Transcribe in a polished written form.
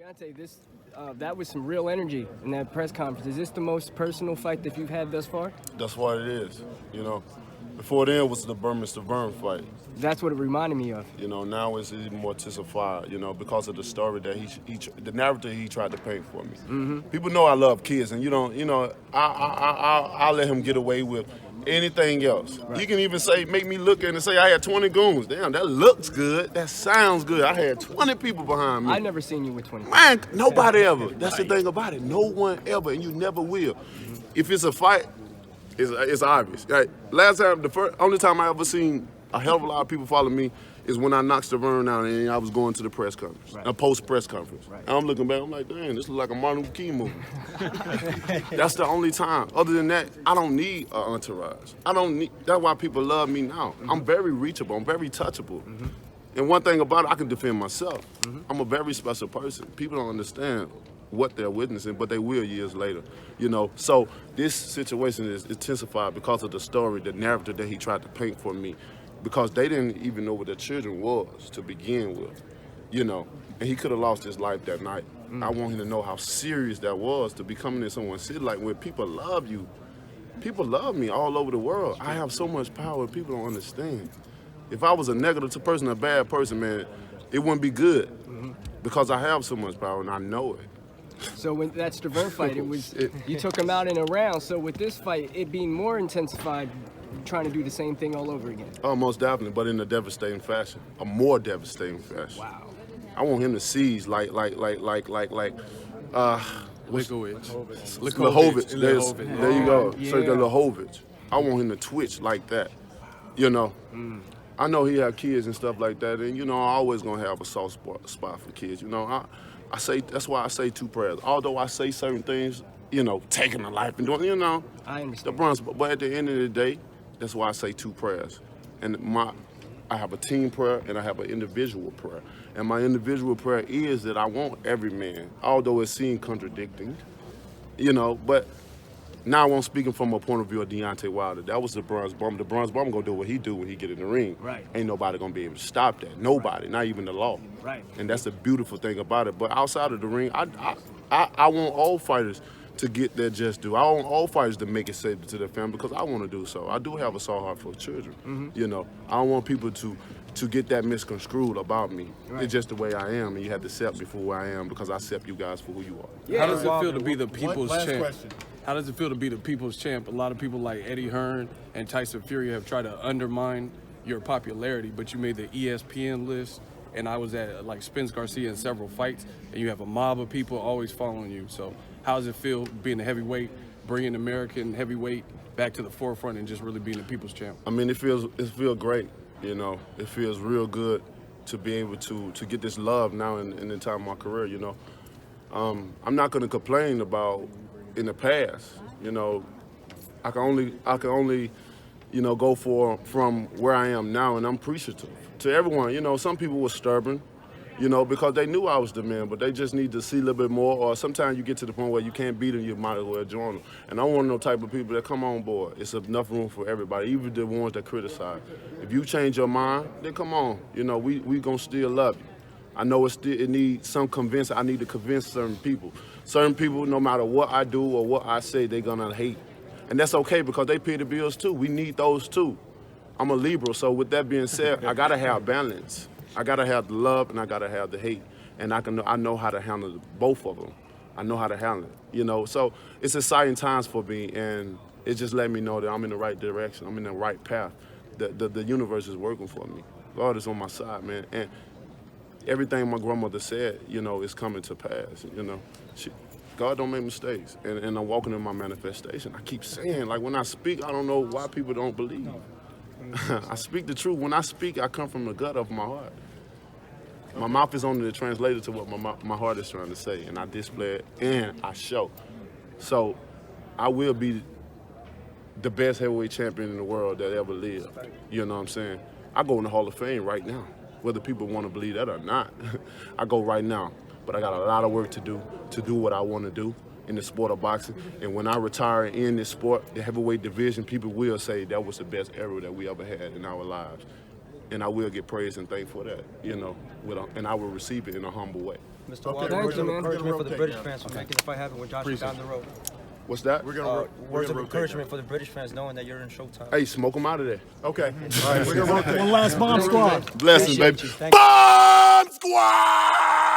Deontay, that was some real energy in that press conference. Is this the most personal fight that you've had thus far? That's what it is, you know. Before then was the Burman fight. That's what it reminded me of. You know, now it's even more intensified, you know, because of the story that the narrative he tried to paint for me. Mm-hmm. People know I love kids, and I'll let him get away with anything else. Right. He can even make me look at and say I had 20 goons. Damn, that looks good. That sounds good. I had 20 people behind me. I never seen you with 20. Man, nobody ever. That's the thing about it. No one ever, and you never will. Mm-hmm. If it's a fight, it's obvious. Like, last time, only time I ever seen a hell of a lot of people follow me is when I knocked Stavern down and I was going to the press conference, right. a post-press conference. Right. And I'm looking back, I'm like, damn, this looks like a Martin Luther King movie. That's the only time. Other than that, I don't need an entourage. That's why people love me now. Mm-hmm. I'm very reachable, I'm very touchable. Mm-hmm. And one thing about it, I can defend myself. Mm-hmm. I'm a very special person. People don't understand what they're witnessing, but they will years later, you know. So this situation is intensified because of the story, the narrative that he tried to paint for me, because they didn't even know what their children was to begin with, you know. And he could have lost his life that night. I want him to know how serious that was to be coming in someone's city. Like, when people love you, people love me all over the world. I have so much power, people don't understand. If I was a negative person, a bad person, man, it wouldn't be good, because I have so much power and I know it. So when that Stavern fight, you took him out in a round. So with this fight, it being more intensified, trying to do the same thing all over again. Oh, most definitely, but in a devastating fashion, a more devastating fashion. Wow. I want him to seize like Likovich. There you go. Yeah. Sergey Lihovich. I want him to twitch like that, you know. I know he have kids and stuff like that, and you know, I always gonna have a soft spot for kids. You know, I say that's why I say two prayers. Although I say certain things, you know, taking a life and doing, you know, I understand. the bronze. But at the end of the day, that's why I say two prayers. And I have a team prayer and I have an individual prayer. And my individual prayer is that I want every man, although it seems contradicting, you know, but now I'm speaking from a point of view of Deontay Wilder. That was the bronze bomb. The bronze bomb gonna do what he do when he get in the ring. Right. Ain't nobody gonna be able to stop that. Nobody, not even the law. Right. And that's the beautiful thing about it. But outside of the ring, I want all fighters to get their just due. I want all fighters to make it safe to their family, because I want to do so. I do have a soft heart for children. You know, I don't want people to get that misconstrued about me. Right. It's just the way I am, and you have to accept me for who I am, because I accept you guys for who you are. Yeah. How does it feel to be the people's Last champ? question. How does it feel to be the people's champ? A lot of people like Eddie Hearn and Tyson Fury have tried to undermine your popularity, but you made the ESPN list, and I was at like Spence Garcia in several fights, and you have a mob of people always following you. So how does it feel being a heavyweight, bringing American heavyweight back to the forefront and just really being the people's champ? I mean, it feels great, you know. It feels real good to be able to get this love now in the time of my career, you know. I'm not going to complain about in the past, you know. I can only, you know, go from where I am now, and I'm appreciative to everyone. You know, some people were stubborn, you know, because they knew I was the man, but they just need to see a little bit more. Or sometimes you get to the point where you can't beat them, you might as well join them. And I want no type of people that come on board. It's enough room for everybody, even the ones that criticize. If you change your mind, then come on. You know, we gonna still love you. I know it needs some convincing. I need to convince certain people. Certain people, no matter what I do or what I say, they're gonna hate. And that's okay, because they pay the bills too. We need those too. I'm a Libra, so with that being said, I gotta have balance. I gotta have the love and I gotta have the hate. And I know how to handle both of them. I know how to handle it, you know. So it's exciting times for me, and it just let me know that I'm in the right direction. I'm in the right path. The universe is working for me. God is on my side, man. And everything my grandmother said, you know, is coming to pass, you know. God don't make mistakes, and I'm walking in my manifestation. I keep saying, like, when I speak, I don't know why people don't believe. I speak the truth. When I speak, I come from the gut of my heart. My mouth is only the translator to what my heart is trying to say, and I display it and I show. So I will be the best heavyweight champion in the world that ever lived. You know what I'm saying? I go in the Hall of Fame right now, whether people want to believe that or not. I go right now, but I got a lot of work to do what I want to do in the sport of boxing. And when I retire in this sport, the heavyweight division, people will say that was the best era that we ever had in our lives. And I will get praise and thanks for that, you know, and I will receive it in a humble way. Mr. Wilder, Thank words you, of man. encouragement for the Rotate British now. fans for making the fight happen with Joshua down the road. What's that? We're gonna Words of rotate encouragement now. for the British fans knowing that you're in Showtime. Hey, smoke them out of there. Okay. All right, we're gonna rotate. One last bomb squad. Blessings, baby. Thank you. Bomb Squad!